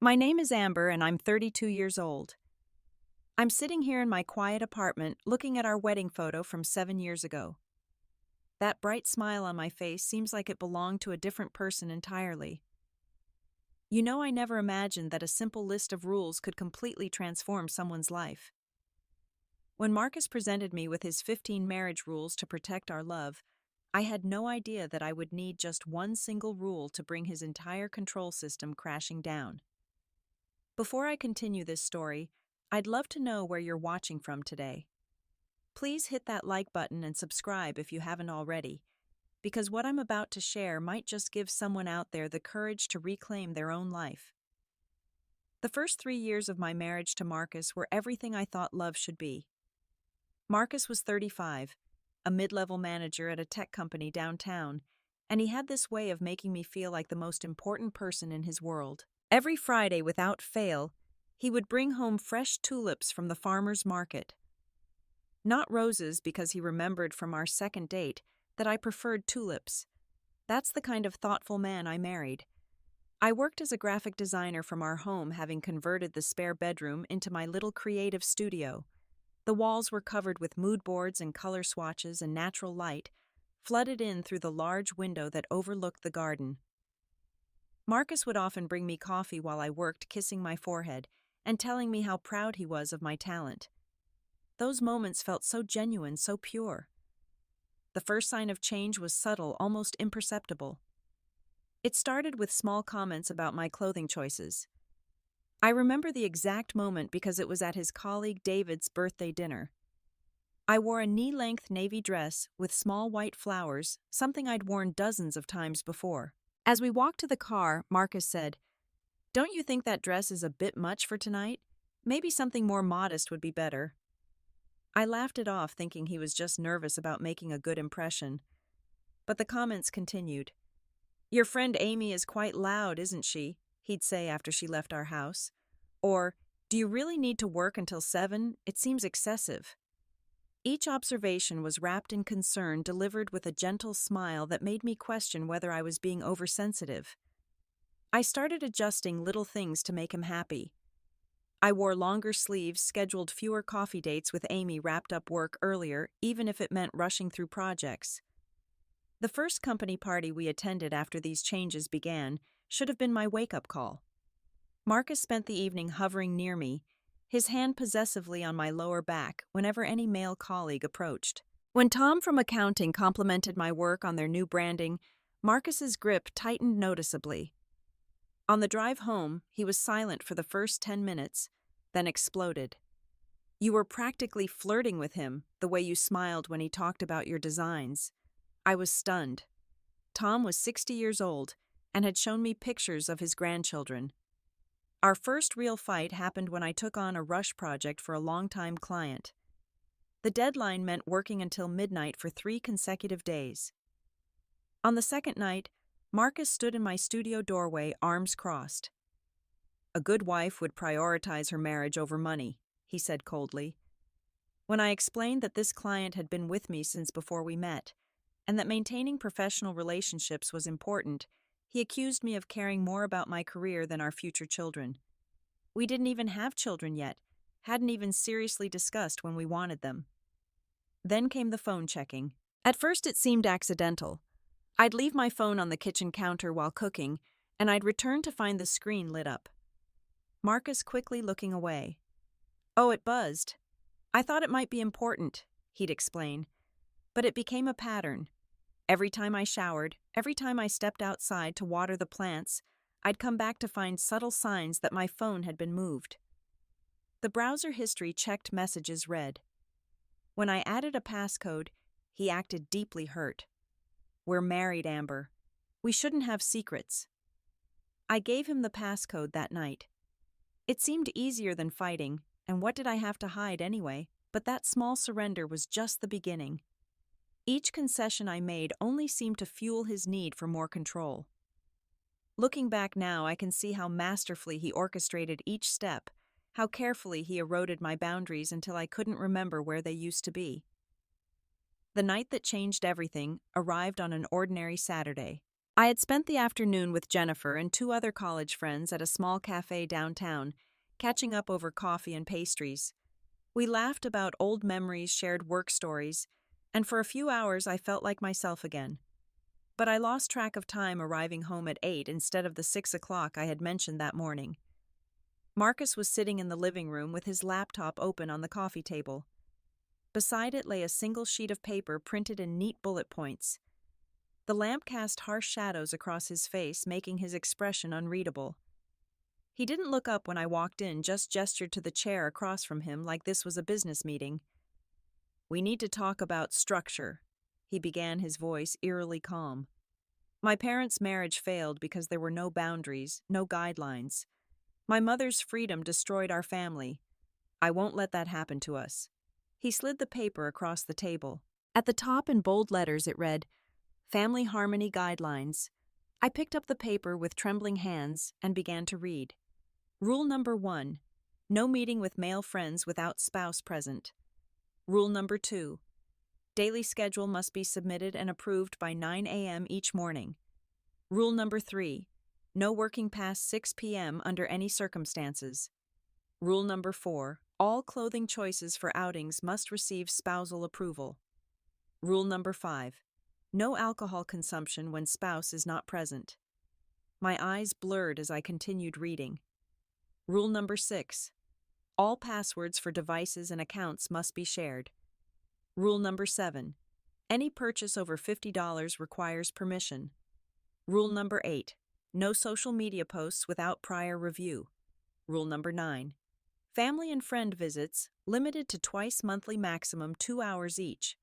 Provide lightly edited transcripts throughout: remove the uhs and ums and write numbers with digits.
My name is Amber and I'm 32 years old. I'm sitting here in my quiet apartment looking at our wedding photo from 7 years ago. That bright smile on my face seems like it belonged to a different person entirely. You know, I never imagined that a simple list of rules could completely transform someone's life. When Marcus presented me with his 15 marriage rules to protect our love, I had no idea that I would need just one single rule to bring his entire control system crashing down. Before I continue this story, I'd love to know where you're watching from today. Please hit that like button and subscribe if you haven't already, because what I'm about to share might just give someone out there the courage to reclaim their own life. The first 3 years of my marriage to Marcus were everything I thought love should be. Marcus was 35, a mid-level manager at a tech company downtown, and he had this way of making me feel like the most important person in his world. Every Friday, without fail, he would bring home fresh tulips from the farmer's market. Not roses, because he remembered from our second date that I preferred tulips. That's the kind of thoughtful man I married. I worked as a graphic designer from our home, having converted the spare bedroom into my little creative studio. The walls were covered with mood boards and color swatches, and natural light flooded in through the large window that overlooked the garden. Marcus would often bring me coffee while I worked, kissing my forehead and telling me how proud he was of my talent. Those moments felt so genuine, so pure. The first sign of change was subtle, almost imperceptible. It started with small comments about my clothing choices. I remember the exact moment because it was at his colleague David's birthday dinner. I wore a knee-length navy dress with small white flowers, something I'd worn dozens of times before. As we walked to the car, Marcus said, "Don't you think that dress is a bit much for tonight? Maybe something more modest would be better." I laughed it off, thinking he was just nervous about making a good impression. But the comments continued. "Your friend Amy is quite loud, isn't she?" he'd say after she left our house. Or, "Do you really need to work until 7? It seems excessive." Each observation was wrapped in concern, delivered with a gentle smile that made me question whether I was being oversensitive. I started adjusting little things to make him happy. I wore longer sleeves, scheduled fewer coffee dates with Amy, wrapped up work earlier, even if it meant rushing through projects. The first company party we attended after these changes began should have been my wake-up call. Marcus spent the evening hovering near me, his hand possessively on my lower back whenever any male colleague approached. When Tom from accounting complimented my work on their new branding, Marcus's grip tightened noticeably. On the drive home, he was silent for the first 10 minutes, then exploded. "You were practically flirting with him, the way you smiled when he talked about your designs." I was stunned. Tom was 60 years old and had shown me pictures of his grandchildren. Our first real fight happened when I took on a rush project for a longtime client. The deadline meant working until midnight for 3 consecutive days. On the second night, Marcus stood in my studio doorway, arms crossed. "A good wife would prioritize her marriage over money," he said coldly. When I explained that this client had been with me since before we met, and that maintaining professional relationships was important, he accused me of caring more about my career than our future children. We didn't even have children yet, hadn't even seriously discussed when we wanted them. Then came the phone checking. At first it seemed accidental. I'd leave my phone on the kitchen counter while cooking, and I'd return to find the screen lit up. Marcus quickly looking away. "Oh, it buzzed. I thought it might be important," he'd explain. But it became a pattern. Every time I showered, every time I stepped outside to water the plants, I'd come back to find subtle signs that my phone had been moved. The browser history checked messages read. When I added a passcode, he acted deeply hurt. "We're married, Amber. We shouldn't have secrets." I gave him the passcode that night. It seemed easier than fighting, and what did I have to hide anyway? But that small surrender was just the beginning. Each concession I made only seemed to fuel his need for more control. Looking back now, I can see how masterfully he orchestrated each step, how carefully he eroded my boundaries until I couldn't remember where they used to be. The night that changed everything arrived on an ordinary Saturday. I had spent the afternoon with Jennifer and two other college friends at a small cafe downtown, catching up over coffee and pastries. We laughed about old memories, shared work stories, and for a few hours I felt like myself again. But I lost track of time arriving home at 8 instead of the 6 o'clock I had mentioned that morning. Marcus was sitting in the living room with his laptop open on the coffee table. Beside it lay a single sheet of paper printed in neat bullet points. The lamp cast harsh shadows across his face, making his expression unreadable. He didn't look up when I walked in, just gestured to the chair across from him like this was a business meeting. "We need to talk about structure," he began, his voice eerily calm. "My parents' marriage failed because there were no boundaries, no guidelines. My mother's freedom destroyed our family. I won't let that happen to us." He slid the paper across the table. At the top in bold letters it read, "Family Harmony Guidelines." I picked up the paper with trembling hands and began to read. Rule number 1, no meeting with male friends without spouse present. Rule number 2, daily schedule must be submitted and approved by 9 a.m. each morning. Rule number 3, no working past 6 p.m. under any circumstances. Rule number 4, all clothing choices for outings must receive spousal approval. Rule number 5, no alcohol consumption when spouse is not present. My eyes blurred as I continued reading. Rule number 6, all passwords for devices and accounts must be shared. Rule number 7, any purchase over $50 requires permission. Rule number 8, no social media posts without prior review. Rule number 9, family and friend visits limited to twice monthly, maximum 2 hours each.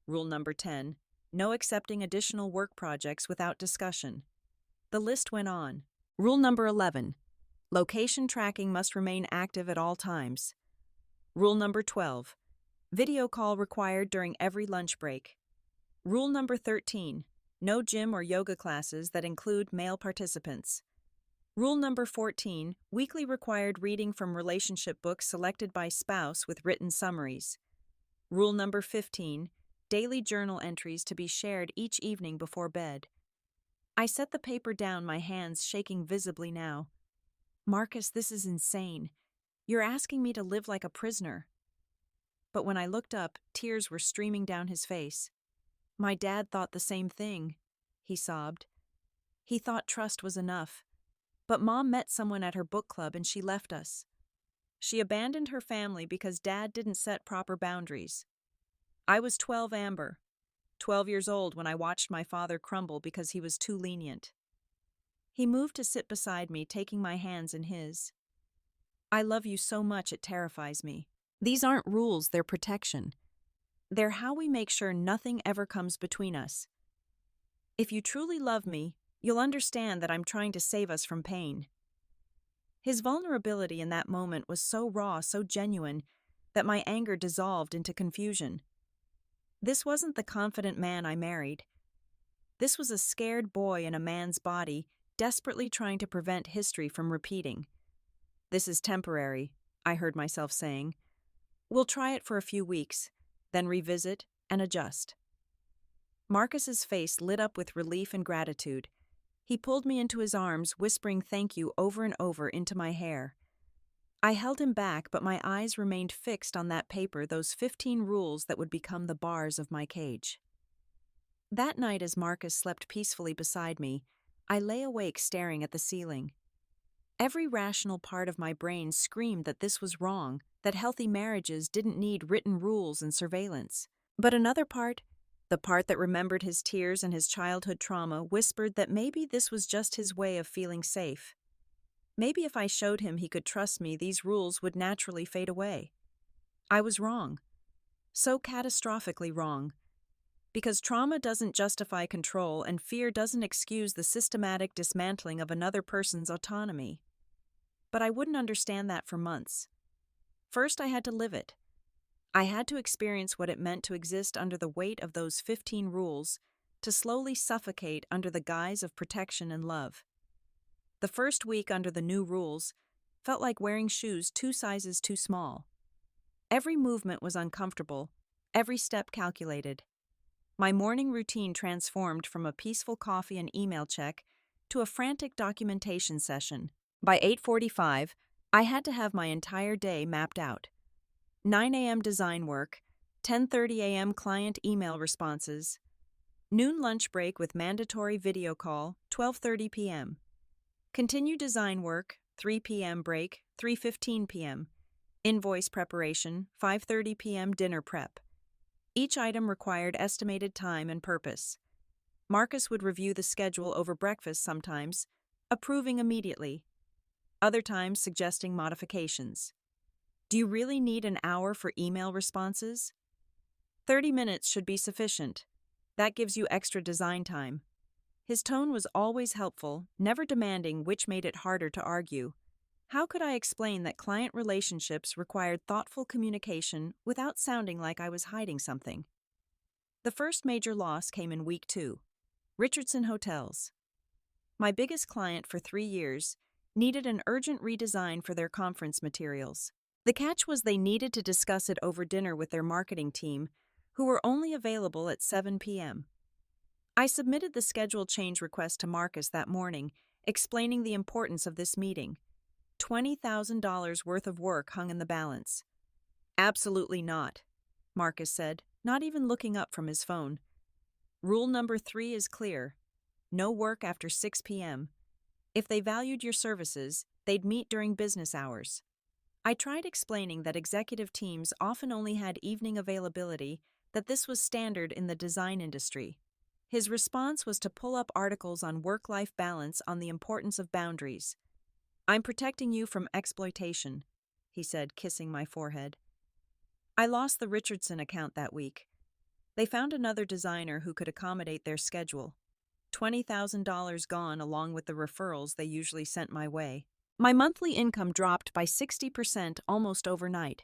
Rule number 10, no accepting additional work projects without discussion. The list went on. Rule number 11, location tracking must remain active at all times. Rule number 12, video call required during every lunch break. Rule number 13, no gym or yoga classes that include male participants. Rule number 14, weekly required reading from relationship books selected by spouse with written summaries. Rule number 15, daily journal entries to be shared each evening before bed. I set the paper down, my hands shaking visibly now. "Marcus, this is insane. You're asking me to live like a prisoner." But when I looked up, tears were streaming down his face. "My dad thought the same thing," he sobbed. "He thought trust was enough. But Mom met someone at her book club and she left us. She abandoned her family because Dad didn't set proper boundaries. I was 12, Amber. 12 years old when I watched my father crumble because he was too lenient." He moved to sit beside me, taking my hands in his. "I love you so much it terrifies me. These aren't rules, they're protection. They're how we make sure nothing ever comes between us. If you truly love me, you'll understand that I'm trying to save us from pain." His vulnerability in that moment was so raw, so genuine, that my anger dissolved into confusion. This wasn't the confident man I married. This was a scared boy in a man's body, desperately trying to prevent history from repeating. "This is temporary," I heard myself saying. "We'll try it for a few weeks, then revisit and adjust." Marcus's face lit up with relief and gratitude. He pulled me into his arms, whispering thank you over and over into my hair. I held him back, but my eyes remained fixed on that paper, those 15 rules that would become the bars of my cage. That night, as Marcus slept peacefully beside me, I lay awake staring at the ceiling. Every rational part of my brain screamed that this was wrong, that healthy marriages didn't need written rules and surveillance. But another part, the part that remembered his tears and his childhood trauma, whispered that maybe this was just his way of feeling safe. Maybe if I showed him he could trust me, these rules would naturally fade away. I was wrong. So catastrophically wrong. Because trauma doesn't justify control and fear doesn't excuse the systematic dismantling of another person's autonomy. But I wouldn't understand that for months. First, I had to live it. I had to experience what it meant to exist under the weight of those 15 rules, to slowly suffocate under the guise of protection and love. The first week under the new rules felt like wearing shoes 2 sizes too small. Every movement was uncomfortable, every step calculated. My morning routine transformed from a peaceful coffee and email check to a frantic documentation session. By 8:45, I had to have my entire day mapped out. 9 a.m. design work, 10:30 a.m. client email responses, noon lunch break with mandatory video call, 12:30 p.m. Continue design work, 3 p.m. break, 3:15 p.m. Invoice preparation, 5:30 p.m. dinner prep. Each item required estimated time and purpose. Marcus would review the schedule over breakfast sometimes, approving immediately, other times suggesting modifications. Do you really need an hour for email responses? 30 minutes should be sufficient. That gives you extra design time. His tone was always helpful, never demanding, which made it harder to argue. How could I explain that client relationships required thoughtful communication without sounding like I was hiding something? The first major loss came in week 2. Richardson Hotels. My biggest client for 3 years needed an urgent redesign for their conference materials. The catch was they needed to discuss it over dinner with their marketing team, who were only available at 7 p.m. I submitted the schedule change request to Marcus that morning, explaining the importance of this meeting. $20,000 worth of work hung in the balance. Absolutely not, Marcus said, not even looking up from his phone. Rule number 3 is clear. No work after 6 p.m. If they valued your services, they'd meet during business hours. I tried explaining that executive teams often only had evening availability, that this was standard in the design industry. His response was to pull up articles on work-life balance on the importance of boundaries. I'm protecting you from exploitation, he said, kissing my forehead. I lost the Richardson account that week. They found another designer who could accommodate their schedule. $20,000 gone along with the referrals they usually sent my way. My monthly income dropped by 60% almost overnight,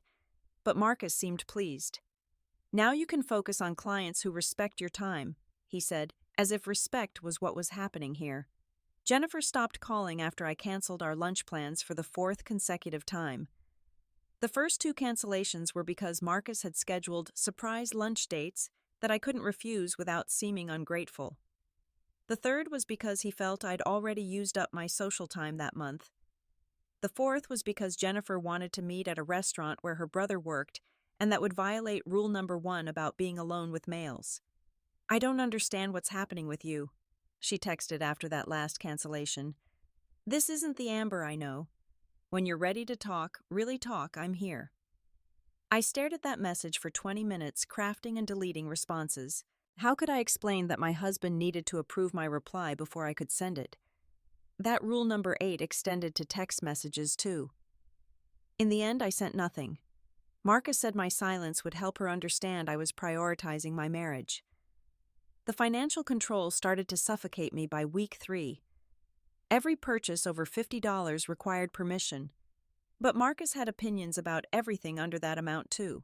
but Marcus seemed pleased. Now you can focus on clients who respect your time, he said, as if respect was what was happening here. Jennifer stopped calling after I canceled our lunch plans for the 4th consecutive time. The first 2 cancellations were because Marcus had scheduled surprise lunch dates that I couldn't refuse without seeming ungrateful. The third was because he felt I'd already used up my social time that month. The 4th was because Jennifer wanted to meet at a restaurant where her brother worked, and that would violate rule number 1 about being alone with males. I don't understand what's happening with you, she texted after that last cancellation. This isn't the Amber I know. When you're ready to talk, really talk, I'm here. I stared at that message for 20 minutes, crafting and deleting responses. How could I explain that my husband needed to approve my reply before I could send it? That rule number 8 extended to text messages too. In the end, I sent nothing. Marcus said my silence would help her understand I was prioritizing my marriage. The financial control started to suffocate me by week 3. Every purchase over $50 required permission, but Marcus had opinions about everything under that amount too.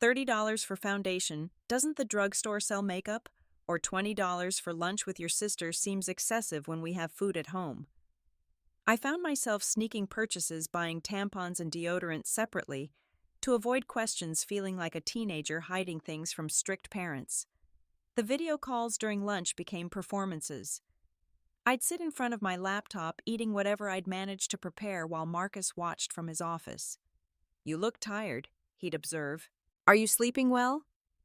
$30 for foundation, doesn't the drugstore sell makeup? Or $20 for lunch with your sister seems excessive when we have food at home. I found myself sneaking purchases, buying tampons and deodorant separately, to avoid questions, feeling like a teenager hiding things from strict parents. The video calls during lunch became performances. I'd sit in front of my laptop eating whatever I'd managed to prepare while Marcus watched from his office. You look tired, he'd observe. Are you sleeping well?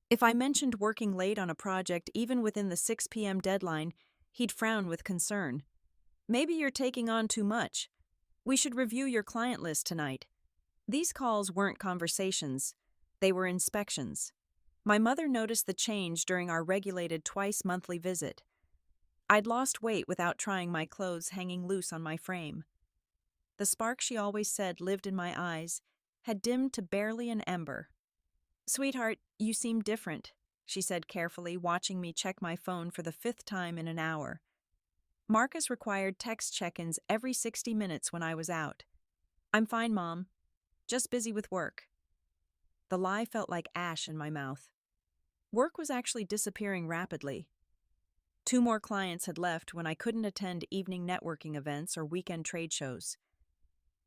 If I mentioned working late on a project even within the 6 p.m. deadline, he'd frown with concern. Maybe you're taking on too much. We should review your client list tonight. These calls weren't conversations. They were inspections. My mother noticed the change during our regulated twice-monthly visit. I'd lost weight without trying my clothes hanging loose on my frame. The spark she always said lived in my eyes had dimmed to barely an ember. Sweetheart, you seem different, she said carefully, watching me check my phone for the 5th time in an hour. Marcus required text check-ins every 60 minutes when I was out. I'm fine, Mom. Just busy with work. The lie felt like ash in my mouth. Work was actually disappearing rapidly. 2 more clients had left when I couldn't attend evening networking events or weekend trade shows.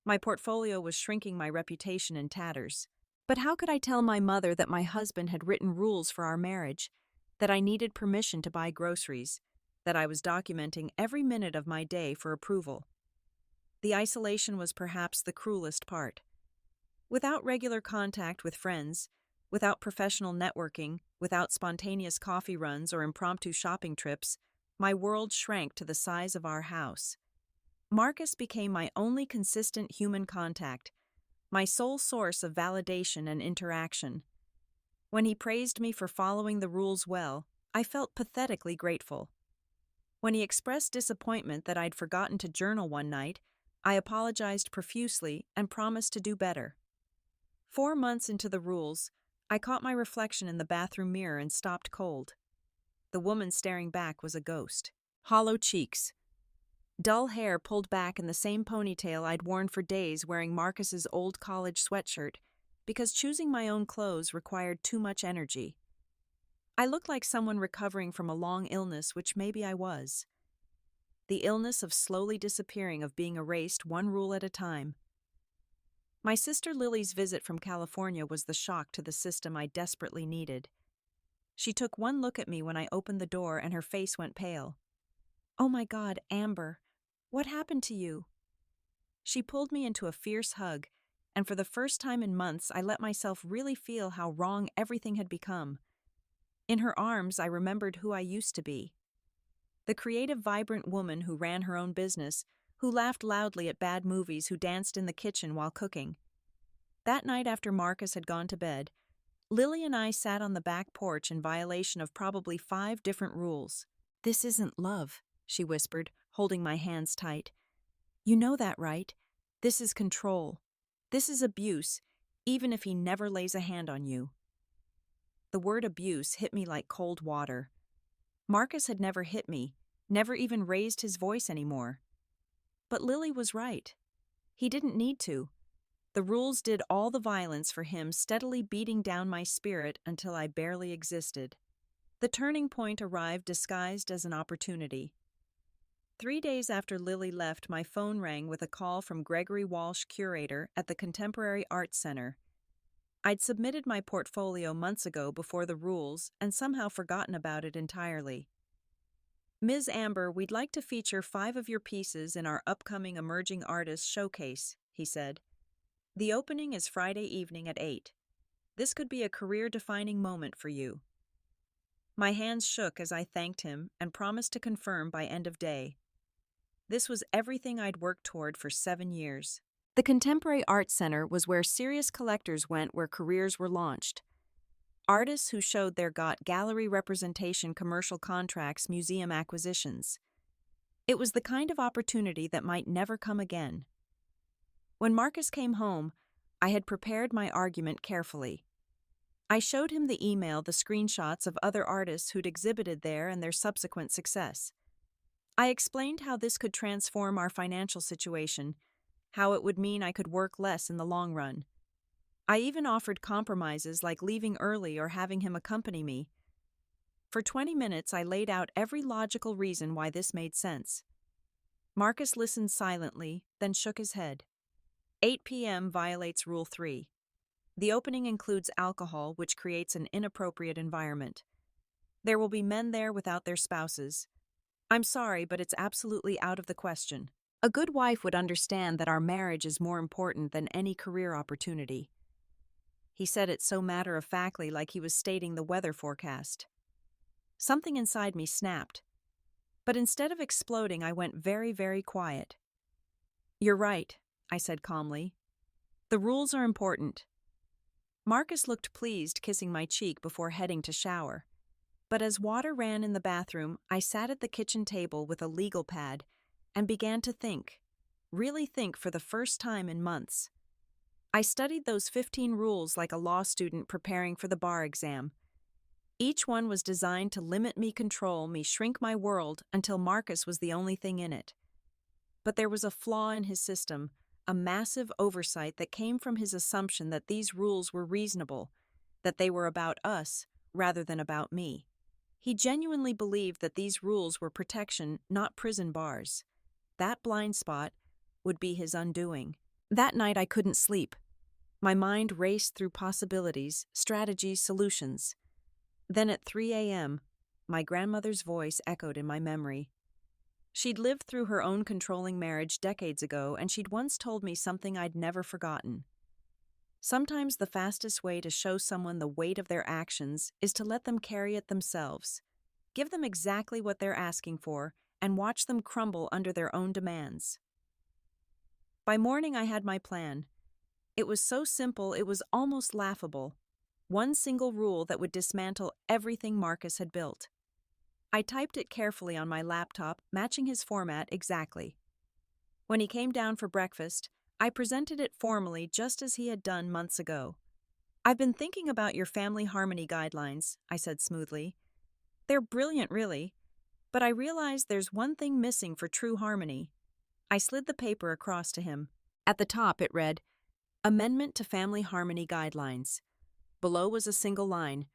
My portfolio was shrinking, my reputation in tatters. But how could I tell my mother that my husband had written rules for our marriage? that I needed permission to buy groceries, that I was documenting every minute of my day for approval. The isolation was perhaps the cruelest part. Without regular contact with friends, without professional networking, without spontaneous coffee runs or impromptu shopping trips, my world shrank to the size of our house. Marcus became my only consistent human contact, my sole source of validation and interaction. When he praised me for following the rules well, I felt pathetically grateful. When he expressed disappointment that I'd forgotten to journal one night, I apologized profusely and promised to do better. 4 months into the rules, I caught my reflection in the bathroom mirror and stopped cold. The woman staring back was a ghost. Hollow cheeks, dull hair pulled back in the same ponytail I'd worn for days wearing Marcus's old college sweatshirt, because choosing my own clothes required too much energy. I looked like someone recovering from a long illness, which maybe I was. The illness of slowly disappearing, of being erased one rule at a time. My sister Lily's visit from California was the shock to the system I desperately needed. She took one look at me when I opened the door and her face went pale. "Oh my God, Amber, what happened to you?" She pulled me into a fierce hug, and for the first time in months I let myself really feel how wrong everything had become. In her arms I remembered who I used to be. The creative, vibrant woman who ran her own business, who laughed loudly at bad movies, who danced in the kitchen while cooking. That night after Marcus had gone to bed, Lily and I sat on the back porch in violation of probably 5 different rules. "This isn't love," she whispered, holding my hands tight. "You know that, right? This is control. This is abuse, even if he never lays a hand on you." The word abuse hit me like cold water. Marcus had never hit me, never even raised his voice anymore. But Lily was right. He didn't need to. The rules did all the violence for him, steadily beating down my spirit until I barely existed. The turning point arrived disguised as an opportunity. 3 days after Lily left, my phone rang with a call from Gregory Walsh, curator at the Contemporary Arts Center. I'd submitted my portfolio months ago before the rules and somehow forgotten about it entirely. "Ms. Amber, we'd like to feature 5 of your pieces in our upcoming Emerging Artists Showcase," he said. "The opening is Friday evening at 8. This could be a career-defining moment for you." My hands shook as I thanked him and promised to confirm by end of day. This was everything I'd worked toward for 7 years. The Contemporary Arts Center was where serious collectors went, where careers were launched. Artists who showed their got gallery representation, commercial contracts, museum acquisitions. It was the kind of opportunity that might never come again. When Marcus came home, I had prepared my argument carefully. I showed him the email, the screenshots of other artists who'd exhibited there and their subsequent success. I explained how this could transform our financial situation, how it would mean I could work less in the long run. I even offered compromises like leaving early or having him accompany me. For 20 minutes, I laid out every logical reason why this made sense. Marcus listened silently, then shook his head. 8 p.m. violates Rule 3. The opening includes alcohol, which creates an inappropriate environment. There will be men there without their spouses. I'm sorry, but it's absolutely out of the question. A good wife would understand that our marriage is more important than any career opportunity. He said it so matter-of-factly, like he was stating the weather forecast. Something inside me snapped. But instead of exploding, I went very, very quiet. "You're right," I said calmly. "The rules are important." Marcus looked pleased, kissing my cheek before heading to shower. But as water ran in the bathroom, I sat at the kitchen table with a legal pad and began to think, really think for the first time in months. I studied those 15 rules like a law student preparing for the bar exam. Each one was designed to limit me, control me, shrink my world until Marcus was the only thing in it. But there was a flaw in his system, a massive oversight that came from his assumption that these rules were reasonable, that they were about us rather than about me. He genuinely believed that these rules were protection, not prison bars. That blind spot would be his undoing. That night I couldn't sleep. My mind raced through possibilities, strategies, solutions. Then at 3 a.m., my grandmother's voice echoed in my memory. She'd lived through her own controlling marriage decades ago, and she'd once told me something I'd never forgotten. Sometimes the fastest way to show someone the weight of their actions is to let them carry it themselves. Give them exactly what they're asking for, and watch them crumble under their own demands. By morning, I had my plan. It was so simple it was almost laughable. One single rule that would dismantle everything Marcus had built. I typed it carefully on my laptop, matching his format exactly. When he came down for breakfast, I presented it formally just as he had done months ago. "I've been thinking about your family harmony guidelines," I said smoothly. "They're brilliant, really, but I realize there's one thing missing for true harmony." I slid the paper across to him. At the top it read, "Amendment to Family Harmony Guidelines." Below was a single line.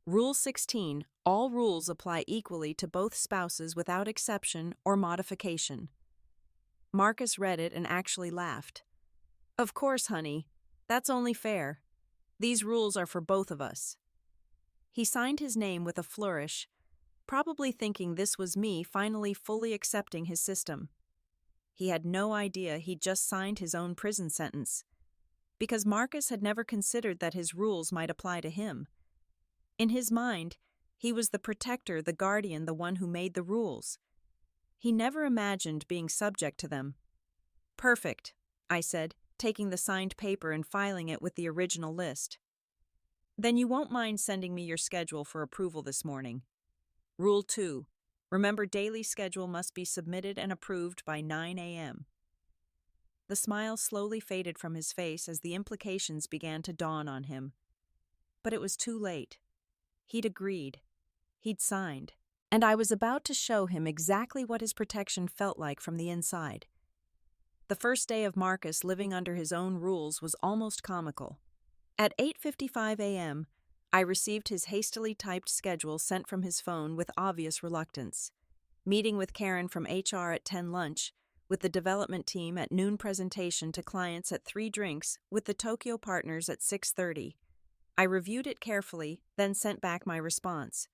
Rule 16, all rules apply equally to both spouses without exception or modification. Marcus read it and actually laughed. "Of course, honey. That's only fair. These rules are for both of us." He signed his name with a flourish, probably thinking this was me finally fully accepting his system. He had no idea he'd just signed his own prison sentence, because Marcus had never considered that his rules might apply to him. In his mind, he was the protector, the guardian, the one who made the rules. He never imagined being subject to them. "Perfect," I said, taking the signed paper and filing it with the original list. "Then you won't mind sending me your schedule for approval this morning. Rule 2. Remember, daily schedule must be submitted and approved by 9 a.m. The smile slowly faded from his face as the implications began to dawn on him. But it was too late. He'd agreed. He'd signed. And I was about to show him exactly what his protection felt like from the inside. The first day of Marcus living under his own rules was almost comical. At 8:55 a.m., I received his hastily typed schedule sent from his phone with obvious reluctance. Meeting with Karen from HR at 10 lunch, with the development team at noon, presentation to clients at 3 drinks, with the Tokyo partners at 6:30. I reviewed it carefully, then sent back my response.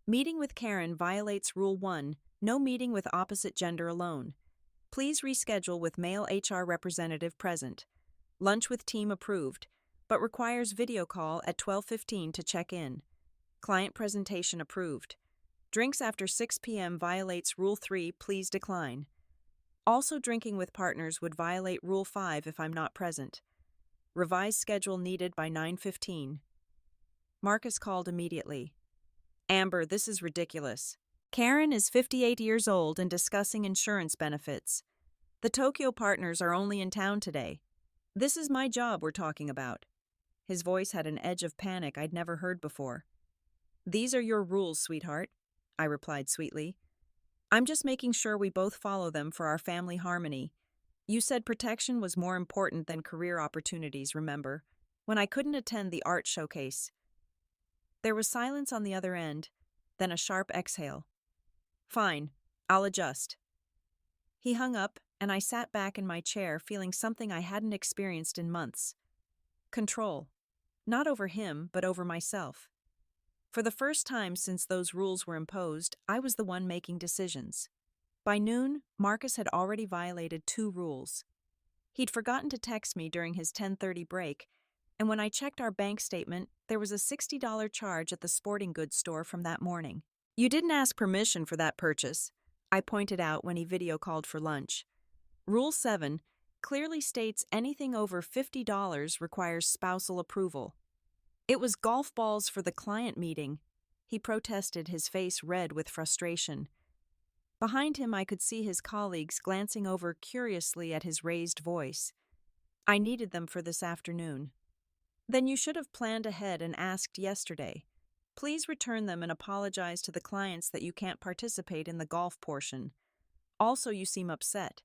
Meeting with Karen violates Rule 1, no meeting with opposite gender alone. Please reschedule with male HR representative present. Lunch with team approved, but requires video call at 12:15 to check in. Client presentation approved. Drinks after 6 p.m. violates Rule 3, please decline. Also, drinking with partners would violate Rule 5 if I'm not present. Revised schedule needed by 9:15. Marcus called immediately. "Amber, this is ridiculous. Karen is 58 years old and discussing insurance benefits. The Tokyo partners are only in town today. This is my job we're talking about." His voice had an edge of panic I'd never heard before. "These are your rules, sweetheart," I replied sweetly. "I'm just making sure we both follow them for our family harmony. You said protection was more important than career opportunities, remember, when I couldn't attend the art showcase." There was silence on the other end, then a sharp exhale. "Fine, I'll adjust." He hung up, and I sat back in my chair feeling something I hadn't experienced in months. Control. Not over him, but over myself. For the first time since those rules were imposed, I was the one making decisions. By noon, Marcus had already violated 2 rules. He'd forgotten to text me during his 10:30 break, and when I checked our bank statement, there was a $60 charge at the sporting goods store from that morning. "You didn't ask permission for that purchase," I pointed out when he video called for lunch. Rule 7 clearly states anything over $50 requires spousal approval. "It was golf balls for the client meeting," he protested, his face red with frustration. Behind him, I could see his colleagues glancing over curiously at his raised voice. "I needed them for this afternoon." "Then you should have planned ahead and asked yesterday. Please return them and apologize to the clients that you can't participate in the golf portion. Also, you seem upset.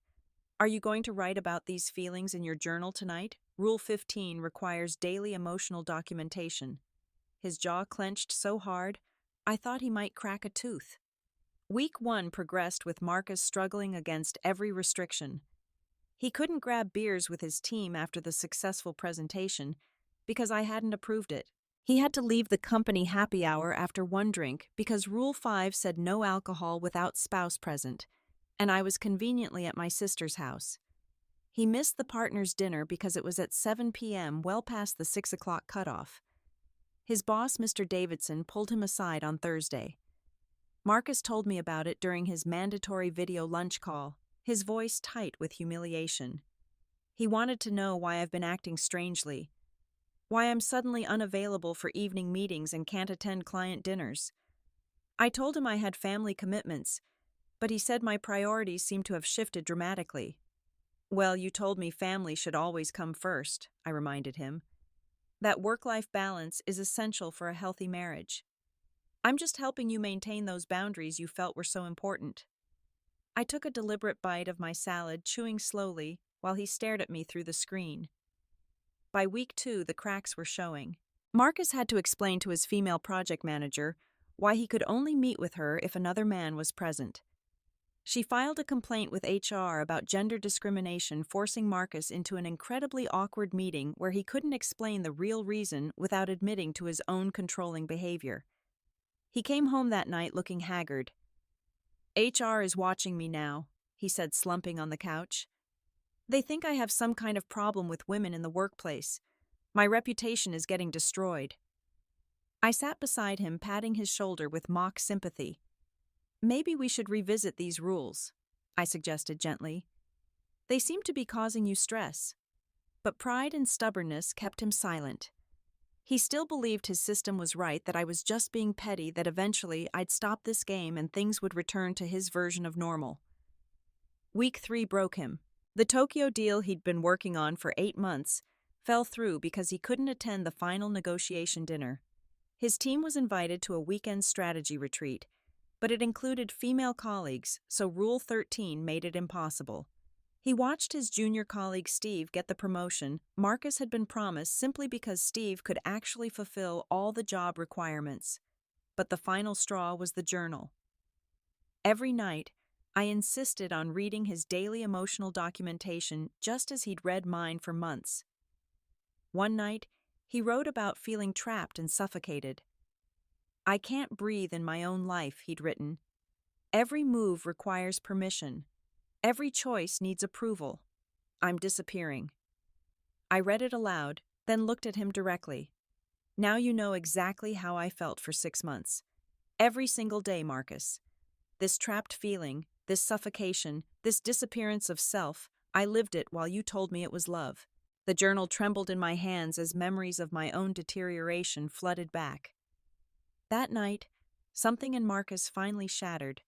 Are you going to write about these feelings in your journal tonight? Rule 15 requires daily emotional documentation." His jaw clenched so hard, I thought he might crack a tooth. Week 1 progressed with Marcus struggling against every restriction. He couldn't grab beers with his team after the successful presentation because I hadn't approved it. He had to leave the company happy hour after one drink because Rule 5 said no alcohol without spouse present, and I was conveniently at my sister's house. He missed the partners' dinner because it was at 7 p.m., well past the 6 o'clock cutoff. His boss, Mr. Davidson, pulled him aside on Thursday. Marcus told me about it during his mandatory video lunch call, his voice tight with humiliation. He wanted to know why I've been acting strangely, why I'm suddenly unavailable for evening meetings and can't attend client dinners. I told him I had family commitments, but he said my priorities seemed to have shifted dramatically. Well, you told me family should always come first, I reminded him. That work-life balance is essential for a healthy marriage. I'm just helping you maintain those boundaries you felt were so important. I took a deliberate bite of my salad, chewing slowly, while he stared at me through the screen. By week 2, the cracks were showing. Marcus had to explain to his female project manager why he could only meet with her if another man was present. She filed a complaint with HR about gender discrimination, forcing Marcus into an incredibly awkward meeting where he couldn't explain the real reason without admitting to his own controlling behavior. He came home that night looking haggard. HR is watching me now, he said, slumping on the couch. They think I have some kind of problem with women in the workplace. My reputation is getting destroyed. I sat beside him, patting his shoulder with mock sympathy. Maybe we should revisit these rules, I suggested gently. They seem to be causing you stress. But pride and stubbornness kept him silent. He still believed his system was right, that I was just being petty, that eventually I'd stop this game and things would return to his version of normal. Week 3 broke him. The Tokyo deal he'd been working on for 8 months fell through because he couldn't attend the final negotiation dinner. His team was invited to a weekend strategy retreat, but it included female colleagues, so Rule 13 made it impossible. He watched his junior colleague Steve get the promotion Marcus had been promised simply because Steve could actually fulfill all the job requirements. But the final straw was the journal. Every night, I insisted on reading his daily emotional documentation just as he'd read mine for months. One night, he wrote about feeling trapped and suffocated. I can't breathe in my own life, he'd written. Every move requires permission. Every choice needs approval. I'm disappearing. I read it aloud, then looked at him directly. Now you know exactly how I felt for 6 months. Every single day, Marcus. This trapped feeling, this suffocation, this disappearance of self, I lived it while you told me it was love. The journal trembled in my hands as memories of my own deterioration flooded back. That night, something in Marcus finally shattered.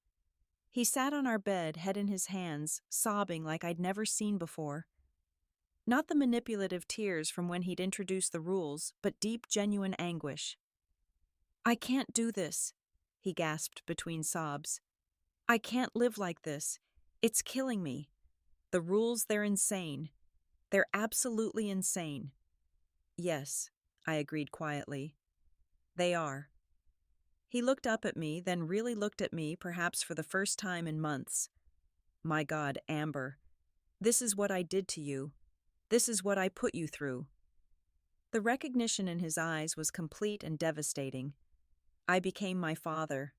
He sat on our bed, head in his hands, sobbing like I'd never seen before. Not the manipulative tears from when he'd introduced the rules, but deep, genuine anguish. I can't do this, he gasped between sobs. I can't live like this. It's killing me. The rules, they're insane. They're absolutely insane. Yes, I agreed quietly. They are. He looked up at me, then really looked at me, perhaps for the first time in months. My God, Amber. This is what I did to you. This is what I put you through. The recognition in his eyes was complete and devastating. I became my father.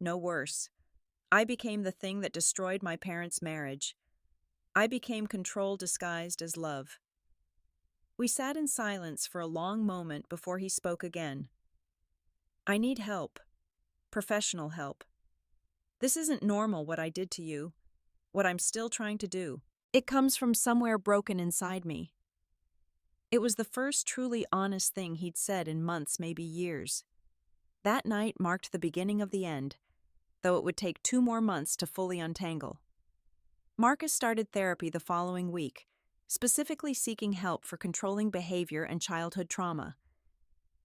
No worse. I became the thing that destroyed my parents' marriage. I became control disguised as love. We sat in silence for a long moment before he spoke again. I need help. Professional help. This isn't normal, what I did to you, what I'm still trying to do. It comes from somewhere broken inside me. It was the first truly honest thing he'd said in months, maybe years. That night marked the beginning of the end, though it would take 2 more months to fully untangle. Marcus started therapy the following week, specifically seeking help for controlling behavior and childhood trauma.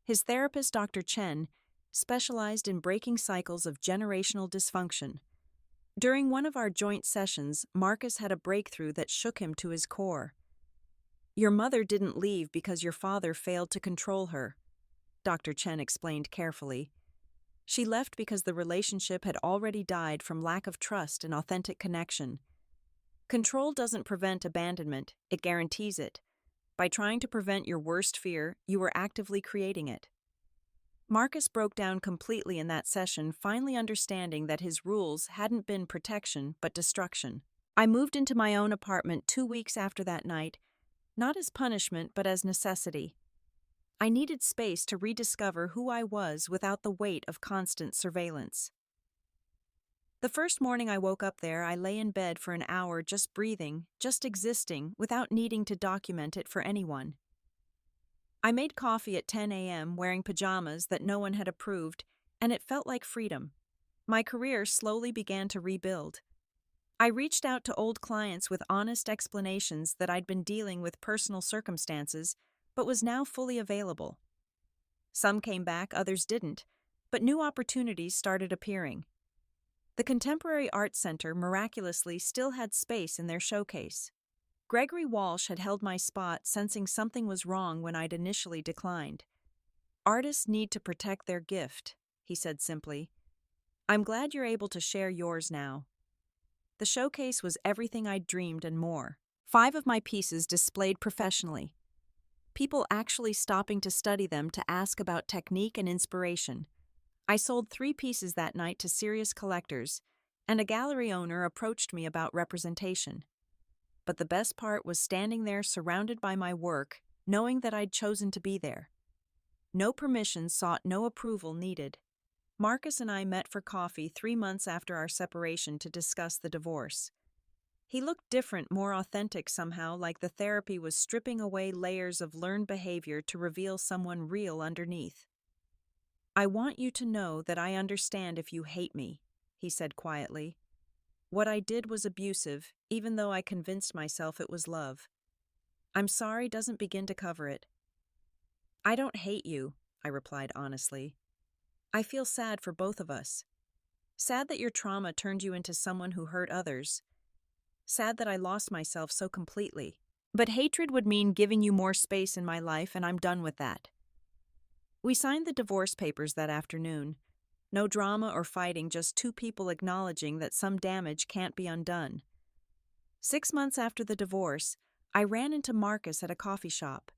His therapist, Dr. Chen, specialized in breaking cycles of generational dysfunction. During one of our joint sessions, Marcus had a breakthrough that shook him to his core. Your mother didn't leave because your father failed to control her, Dr. Chen explained carefully. She left because the relationship had already died from lack of trust and authentic connection. Control doesn't prevent abandonment, it guarantees it. By trying to prevent your worst fear, you were actively creating it. Marcus broke down completely in that session, finally understanding that his rules hadn't been protection but destruction. I moved into my own apartment 2 weeks after that night, not as punishment but as necessity. I needed space to rediscover who I was without the weight of constant surveillance. The first morning I woke up there, I lay in bed for an hour just breathing, just existing, without needing to document it for anyone. I made coffee at 10 a.m. wearing pajamas that no one had approved, and it felt like freedom. My career slowly began to rebuild. I reached out to old clients with honest explanations that I'd been dealing with personal circumstances, but was now fully available. Some came back, others didn't, but new opportunities started appearing. The Contemporary Art Center miraculously still had space in their showcase. Gregory Walsh had held my spot, sensing something was wrong when I'd initially declined. "Artists need to protect their gift," he said simply. "I'm glad you're able to share yours now." The showcase was everything I'd dreamed and more. 5 of my pieces displayed professionally. People actually stopping to study them to ask about technique and inspiration. I sold 3 pieces that night to serious collectors, and a gallery owner approached me about representation. But the best part was standing there surrounded by my work, knowing that I'd chosen to be there. No permission sought, no approval needed. Marcus and I met for coffee 3 months after our separation to discuss the divorce. He looked different, more authentic somehow, like the therapy was stripping away layers of learned behavior to reveal someone real underneath. "I want you to know that I understand if you hate me," he said quietly. "What I did was abusive, even though I convinced myself it was love. I'm sorry doesn't begin to cover it." "I don't hate you," I replied honestly. "I feel sad for both of us. Sad that your trauma turned you into someone who hurt others. Sad that I lost myself so completely. But hatred would mean giving you more space in my life, and I'm done with that." We signed the divorce papers that afternoon. No drama or fighting, just 2 people acknowledging that some damage can't be undone. 6 months after the divorce, I ran into Marcus at a coffee shop.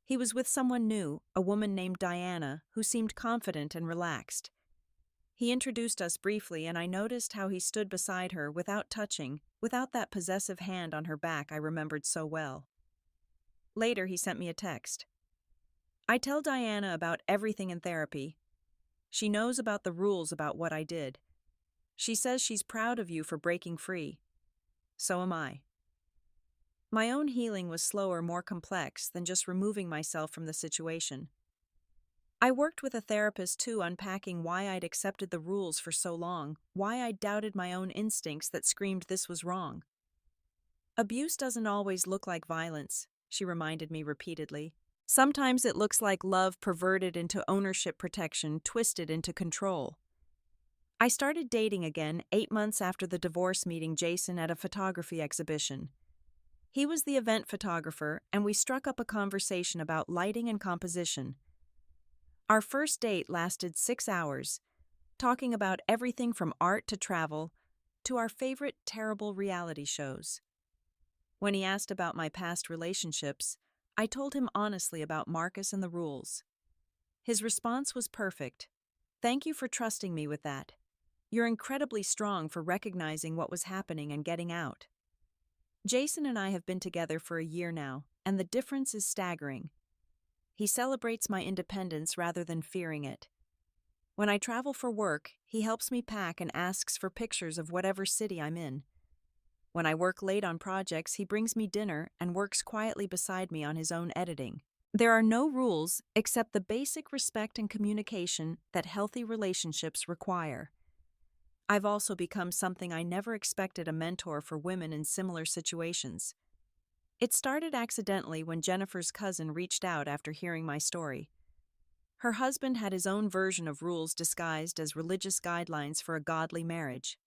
He was with someone new, a woman named Diana, who seemed confident and relaxed. He introduced us briefly, and I noticed how he stood beside her without touching, without that possessive hand on her back I remembered so well. Later, he sent me a text. "I tell Diana about everything in therapy. She knows about the rules about what I did. She says she's proud of you for breaking free. So am I." My own healing was slower, more complex than just removing myself from the situation. I worked with a therapist too, unpacking why I'd accepted the rules for so long, why I doubted my own instincts that screamed this was wrong. "Abuse doesn't always look like violence," she reminded me repeatedly. "Sometimes it looks like love perverted into ownership, protection, twisted into control." I started dating again 8 months after the divorce, meeting Jason at a photography exhibition. He was the event photographer, and we struck up a conversation about lighting and composition. Our first date lasted 6 hours, talking about everything from art to travel to our favorite terrible reality shows. When he asked about my past relationships, I told him honestly about Marcus and the rules. His response was perfect. "Thank you for trusting me with that. You're incredibly strong for recognizing what was happening and getting out." Jason and I have been together for a year now, and the difference is staggering. He celebrates my independence rather than fearing it. When I travel for work, he helps me pack and asks for pictures of whatever city I'm in. When I work late on projects, he brings me dinner and works quietly beside me on his own editing. There are no rules except the basic respect and communication that healthy relationships require. I've also become something I never expected: a mentor for women in similar situations. It started accidentally when Jennifer's cousin reached out after hearing my story. Her husband had his own version of rules disguised as religious guidelines for a godly marriage.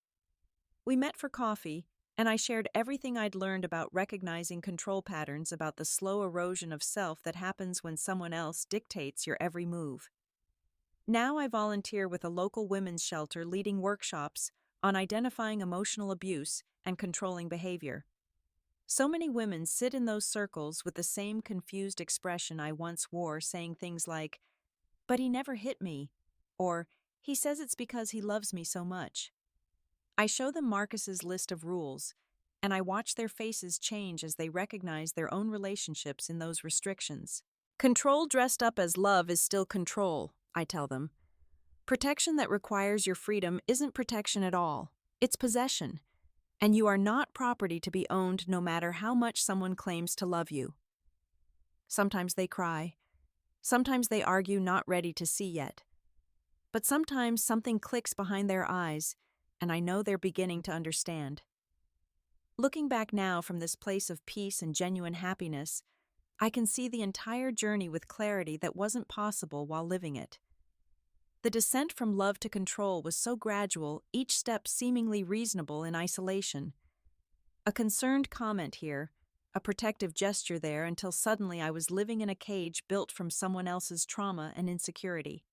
We met for coffee, and I shared everything I'd learned about recognizing control patterns, about the slow erosion of self that happens when someone else dictates your every move. Now I volunteer with a local women's shelter, leading workshops on identifying emotional abuse and controlling behavior. So many women sit in those circles with the same confused expression I once wore, saying things like, But he never hit me. Or, he says it's because he loves me so much. I show them Marcus's list of rules, and I watch their faces change as they recognize their own relationships in those restrictions. Control dressed up as love is still control, I tell them. Protection that requires your freedom isn't protection at all. It's possession. And you are not property to be owned no matter how much someone claims to love you. Sometimes they cry. Sometimes they argue, not ready to see yet. But sometimes something clicks behind their eyes, and I know they're beginning to understand. Looking back now from this place of peace and genuine happiness, I can see the entire journey with clarity that wasn't possible while living it. The descent from love to control was so gradual, each step seemingly reasonable in isolation. A concerned comment here, a protective gesture there, until suddenly I was living in a cage built from someone else's trauma and insecurity.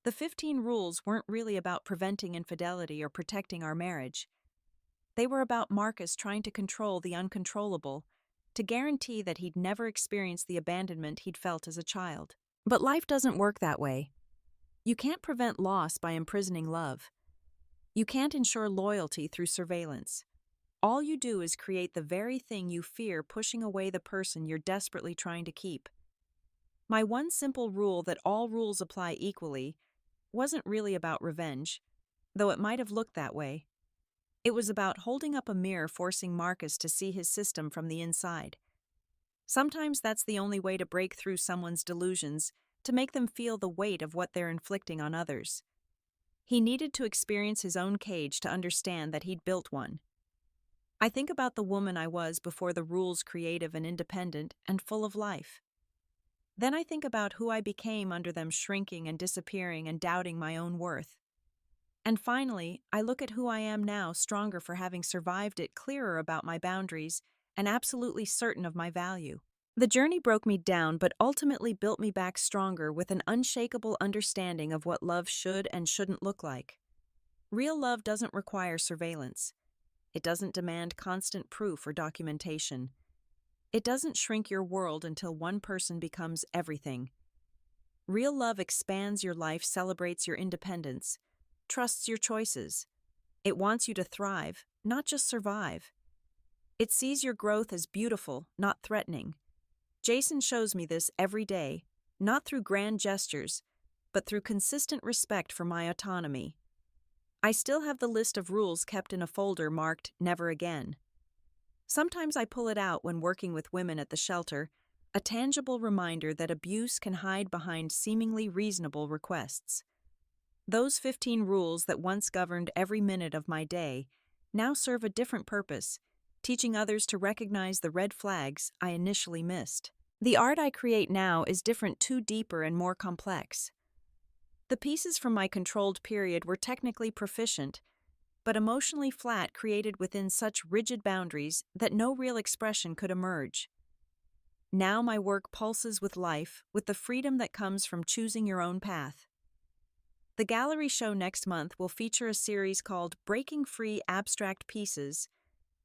The 15 rules weren't really about preventing infidelity or protecting our marriage. They were about Marcus trying to control the uncontrollable, to guarantee that he'd never experienced the abandonment he'd felt as a child. But life doesn't work that way. You can't prevent loss by imprisoning love. You can't ensure loyalty through surveillance. All you do is create the very thing you fear, pushing away the person you're desperately trying to keep. My one simple rule that all rules apply equally wasn't really about revenge, though it might have looked that way. It was about holding up a mirror, forcing Marcus to see his system from the inside. Sometimes that's the only way to break through someone's delusions, to make them feel the weight of what they're inflicting on others. He needed to experience his own cage to understand that he'd built one. I think about the woman I was before the rules, creative and independent and full of life. Then I think about who I became under them, shrinking and disappearing and doubting my own worth. And finally, I look at who I am now, stronger for having survived it, clearer about my boundaries, and absolutely certain of my value. The journey broke me down, but ultimately built me back stronger, with an unshakable understanding of what love should and shouldn't look like. Real love doesn't require surveillance. It doesn't demand constant proof or documentation. It doesn't shrink your world until one person becomes everything. Real love expands your life, celebrates your independence, trusts your choices. It wants you to thrive, not just survive. It sees your growth as beautiful, not threatening. Jason shows me this every day, not through grand gestures, but through consistent respect for my autonomy. I still have the list of rules kept in a folder marked "Never Again." Sometimes I pull it out when working with women at the shelter, a tangible reminder that abuse can hide behind seemingly reasonable requests. Those 15 rules that once governed every minute of my day now serve a different purpose, teaching others to recognize the red flags I initially missed. The art I create now is different, too, deeper and more complex. The pieces from my controlled period were technically proficient, but emotionally flat, created within such rigid boundaries that no real expression could emerge. Now my work pulses with life, with the freedom that comes from choosing your own path. The gallery show next month will feature a series called Breaking Free: Abstract Pieces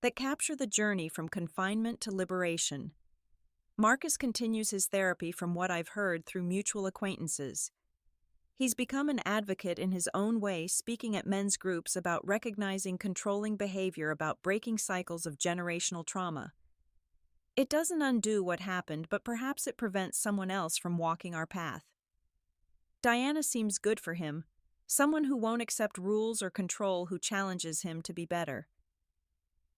that capture the journey from confinement to liberation. Marcus continues his therapy, from what I've heard, through mutual acquaintances. He's become an advocate in his own way, speaking at men's groups about recognizing controlling behavior, about breaking cycles of generational trauma. It doesn't undo what happened, but perhaps it prevents someone else from walking our path. Diana seems good for him, someone who won't accept rules or control, who challenges him to be better.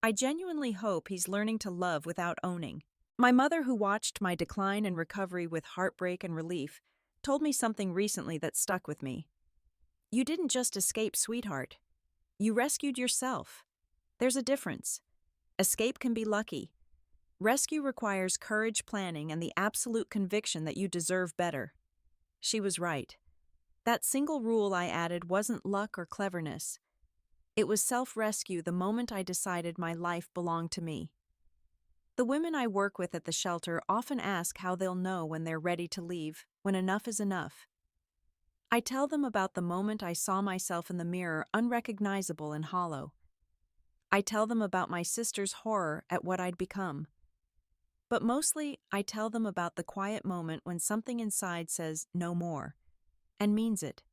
I genuinely hope he's learning to love without owning. My mother, who watched my decline and recovery with heartbreak and relief, told me something recently that stuck with me. You didn't just escape, sweetheart. You rescued yourself. There's a difference. Escape can be lucky. Rescue requires courage, planning, and the absolute conviction that you deserve better. She was right. That single rule I added wasn't luck or cleverness. It was self-rescue the moment I decided my life belonged to me. The women I work with at the shelter often ask how they'll know when they're ready to leave, when enough is enough. I tell them about the moment I saw myself in the mirror, unrecognizable and hollow. I tell them about my sister's horror at what I'd become. But mostly, I tell them about the quiet moment when something inside says, no more. and means it.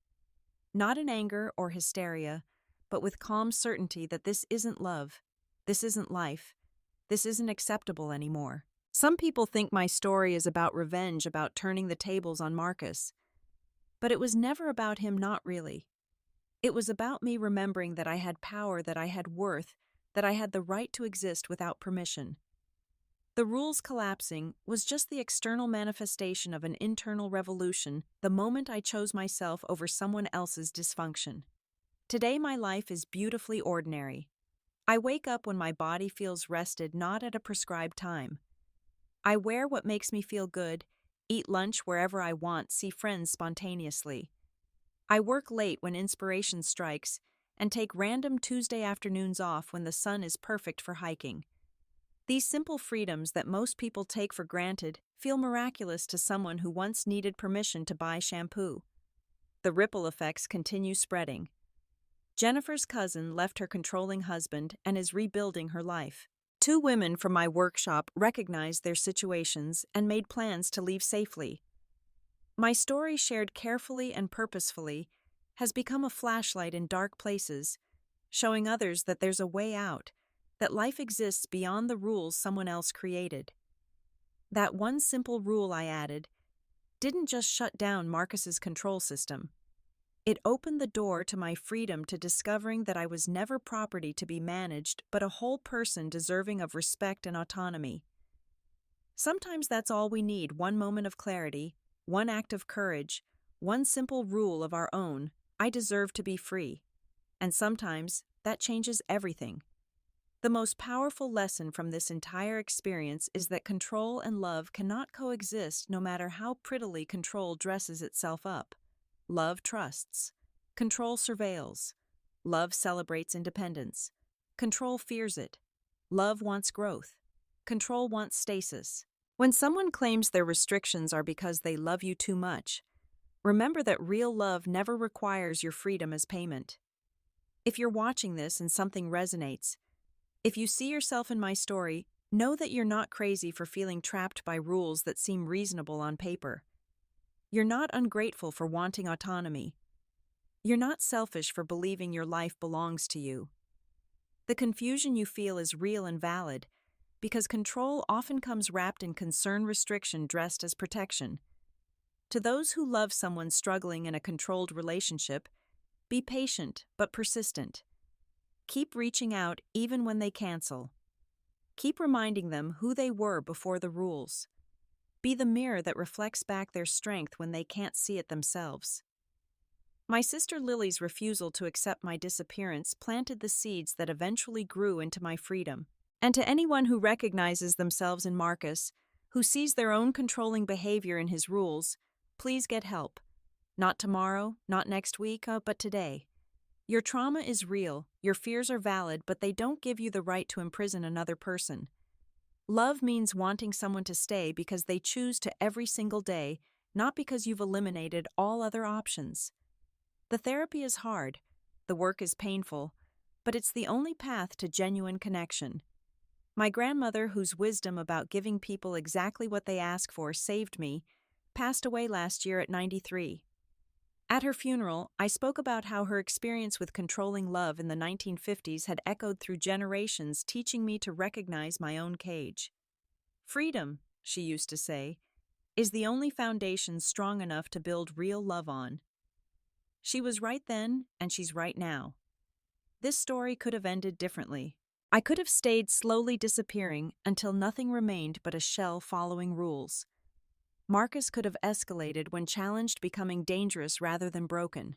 Not in anger or hysteria, but with calm certainty that this isn't love, this isn't life, this isn't acceptable anymore. Some people think my story is about revenge, about turning the tables on Marcus. But it was never about him, not really. It was about me remembering that I had power, that I had worth, that I had the right to exist without permission. The rules collapsing was just the external manifestation of an internal revolution the moment I chose myself over someone else's dysfunction. Today my life is beautifully ordinary. I wake up when my body feels rested, not at a prescribed time. I wear what makes me feel good, eat lunch wherever I want, see friends spontaneously. I work late when inspiration strikes, and take random Tuesday afternoons off when the sun is perfect for hiking. These simple freedoms that most people take for granted feel miraculous to someone who once needed permission to buy shampoo. The ripple effects continue spreading. Jennifer's cousin left her controlling husband and is rebuilding her life. 2 women from my workshop recognized their situations and made plans to leave safely. My story, shared carefully and purposefully, has become a flashlight in dark places, showing others that there's a way out, that life exists beyond the rules someone else created. That one simple rule I added didn't just shut down Marcus's control system. It opened the door to my freedom, to discovering that I was never property to be managed, but a whole person deserving of respect and autonomy. Sometimes that's all we need: one moment of clarity, one act of courage, one simple rule of our own: I deserve to be free. And sometimes that changes everything. The most powerful lesson from this entire experience is that control and love cannot coexist, no matter how prettily control dresses itself up. Love trusts. Control surveils. Love celebrates independence. Control fears it. Love wants growth. Control wants stasis. When someone claims their restrictions are because they love you too much, remember that real love never requires your freedom as payment. If you're watching this and something resonates, if you see yourself in my story, know that you're not crazy for feeling trapped by rules that seem reasonable on paper. You're not ungrateful for wanting autonomy. You're not selfish for believing your life belongs to you. The confusion you feel is real and valid, because control often comes wrapped in concern, restriction dressed as protection. To those who love someone struggling in a controlled relationship, be patient but persistent. Keep reaching out even when they cancel. Keep reminding them who they were before the rules. Be the mirror that reflects back their strength when they can't see it themselves. My sister Lily's refusal to accept my disappearance planted the seeds that eventually grew into my freedom. And to anyone who recognizes themselves in Marcus, who sees their own controlling behavior in his rules, please get help. Not tomorrow, not next week, but today. Your trauma is real, your fears are valid, but they don't give you the right to imprison another person. Love means wanting someone to stay because they choose to every single day, not because you've eliminated all other options. The therapy is hard, the work is painful, but it's the only path to genuine connection. My grandmother, whose wisdom about giving people exactly what they ask for saved me, passed away last year at 93. At her funeral, I spoke about how her experience with controlling love in the 1950s had echoed through generations, teaching me to recognize my own cage. Freedom, she used to say, is the only foundation strong enough to build real love on. She was right then, and she's right now. This story could have ended differently. I could have stayed slowly disappearing until nothing remained but a shell following rules. Marcus could have escalated when challenged, becoming dangerous rather than broken.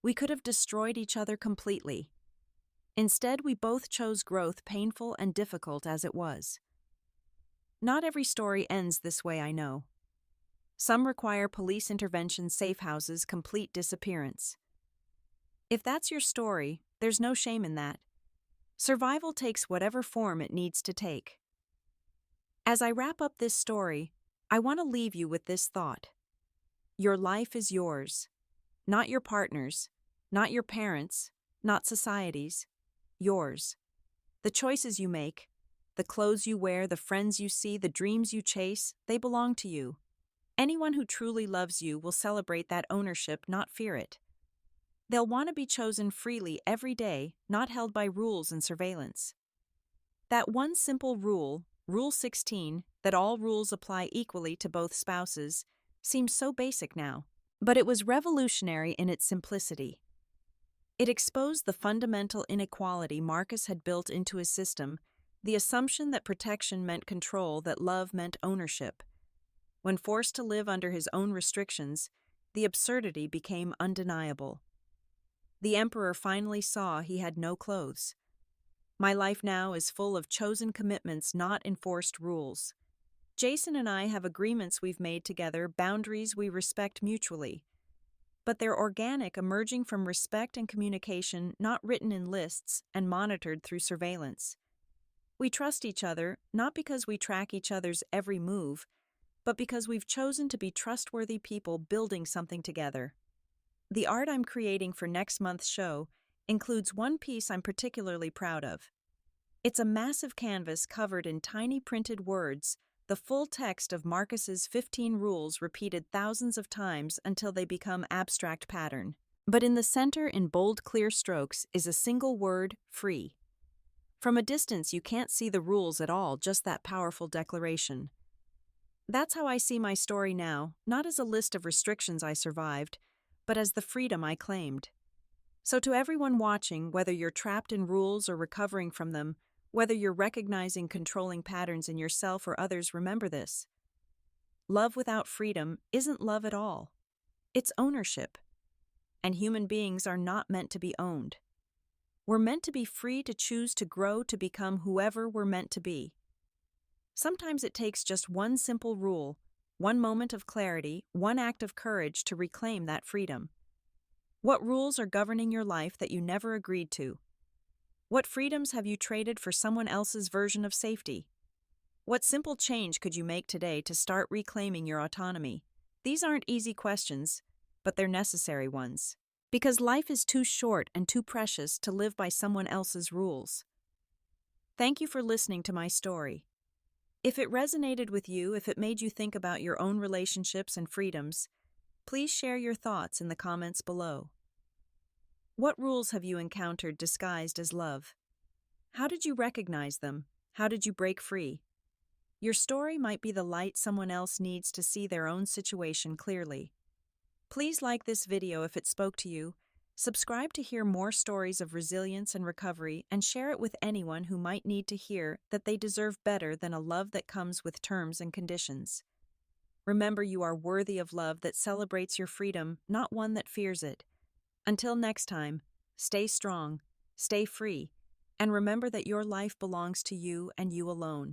We could have destroyed each other completely. Instead, we both chose growth, painful and difficult as it was. Not every story ends this way, I know. Some require police intervention, safe houses, complete disappearance. If that's your story, there's no shame in that. Survival takes whatever form it needs to take. As I wrap up this story, I want to leave you with this thought. Your life is yours, not your partner's, not your parents', not society's, yours. The choices you make, the clothes you wear, the friends you see, the dreams you chase, they belong to you. Anyone who truly loves you will celebrate that ownership, not fear it. They'll want to be chosen freely every day, not held by rules and surveillance. That one simple rule, Rule 16, that all rules apply equally to both spouses, seems so basic now, but it was revolutionary in its simplicity. It exposed the fundamental inequality Marcus had built into his system, the assumption that protection meant control, that love meant ownership. When forced to live under his own restrictions, the absurdity became undeniable. The emperor finally saw he had no clothes. My life now is full of chosen commitments, not enforced rules. Jason and I have agreements we've made together, boundaries we respect mutually. But they're organic, emerging from respect and communication, not written in lists and monitored through surveillance. We trust each other, not because we track each other's every move, but because we've chosen to be trustworthy people building something together. The art I'm creating for next month's show includes one piece I'm particularly proud of. It's a massive canvas covered in tiny printed words, the full text of Marcus's 15 rules repeated thousands of times until they become abstract pattern. But in the center, in bold, clear strokes, is a single word: free. From a distance, you can't see the rules at all, just that powerful declaration. That's how I see my story now, not as a list of restrictions I survived, but as the freedom I claimed. So to everyone watching, whether you're trapped in rules or recovering from them, whether you're recognizing controlling patterns in yourself or others, remember this. Love without freedom isn't love at all. It's ownership. And human beings are not meant to be owned. We're meant to be free to choose to grow to become whoever we're meant to be. Sometimes it takes just one simple rule, one moment of clarity, one act of courage to reclaim that freedom. What rules are governing your life that you never agreed to? What freedoms have you traded for someone else's version of safety? What simple change could you make today to start reclaiming your autonomy? These aren't easy questions, but they're necessary ones. Because life is too short and too precious to live by someone else's rules. Thank you for listening to my story. If it resonated with you, if it made you think about your own relationships and freedoms, please share your thoughts in the comments below. What rules have you encountered disguised as love? How did you recognize them? How did you break free? Your story might be the light someone else needs to see their own situation clearly. Please like this video if it spoke to you, subscribe to hear more stories of resilience and recovery, and share it with anyone who might need to hear that they deserve better than a love that comes with terms and conditions. Remember, you are worthy of love that celebrates your freedom, not one that fears it. Until next time, stay strong, stay free, and remember that your life belongs to you and you alone.